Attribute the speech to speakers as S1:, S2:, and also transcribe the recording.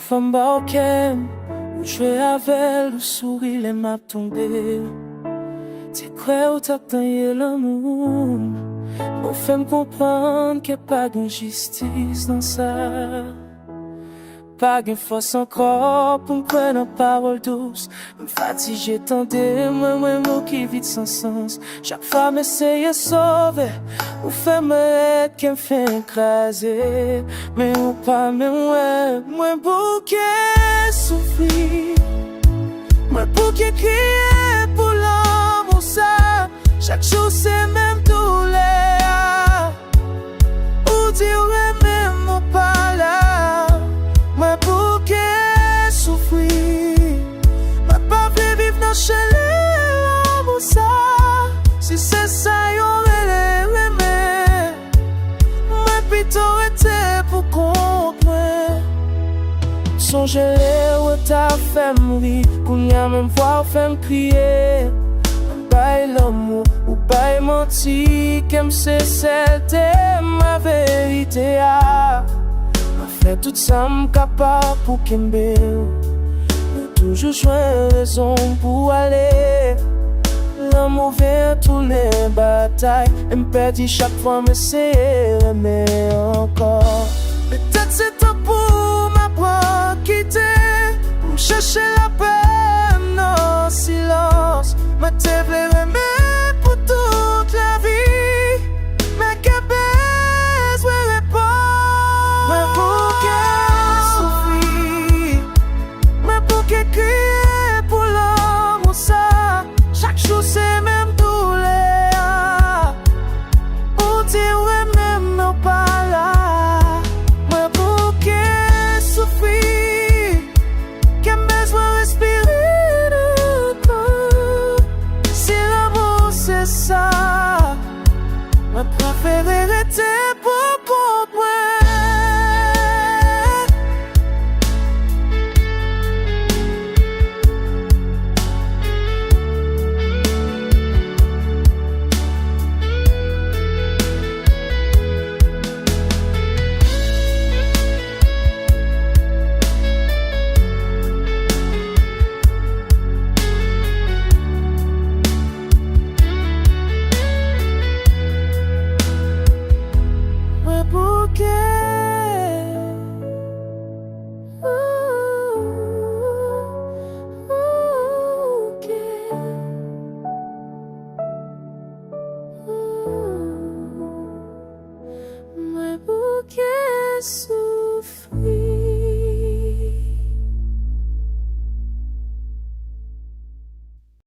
S1: femme barquem, ou jouer avec le sourire et m'a tombé. T'es quoi ou t'as taillé l'amour? Pour faire me comprendre qu'il n'y a pas d'injustice dans ça. Pas de force encore pour me prendre en parole douce. Me fatiguer tant de moi mots qui vite sans sens. Chaque femme essaye de sauver, ou fait me être qui me fait écraser. Mais ou pas, mais moi bouquet souffrir. Moi bouquet crier pour l'amour ça. Chaque jour c'est même douleur. Ou dire même mon pas là. Moi bouquet souffrir. Moi pas voulu vivre dans chez l'amour ça. Si c'est ça y'aurait l'aimé. Moi plutôt été pour comprendre. Songez-les où t'as fait mourir. Qu'on y a même voir fait me crier. Bail l'amour ou bail menti. Comme c'est celle de ma vérité. M'a fait tout ça m'capable pour qu'elle me. Toujours joindre raison pour aller. L'amour vient tous les batailles. Elle me perdit chaque fois mais c'est aimer encore. Peut-être c'est temps pour m'apprendre quitter. Pour me chercher la paix dans silence. Ma tête aimer pour toute la vie. Mais qu'elle baisse, ouais, répond. Mais pour qu'elle souffrir. Mais pour qu'elle crie pour l'amour ça. Chaque jour c'est même douleur. Pour dire ouais même non pas là. Mais pour qu'elle souffrir. Qu'elle besoin respirer de corps. Si l'amour c'est ça. Ma préférée était pour comprendre. My bouquet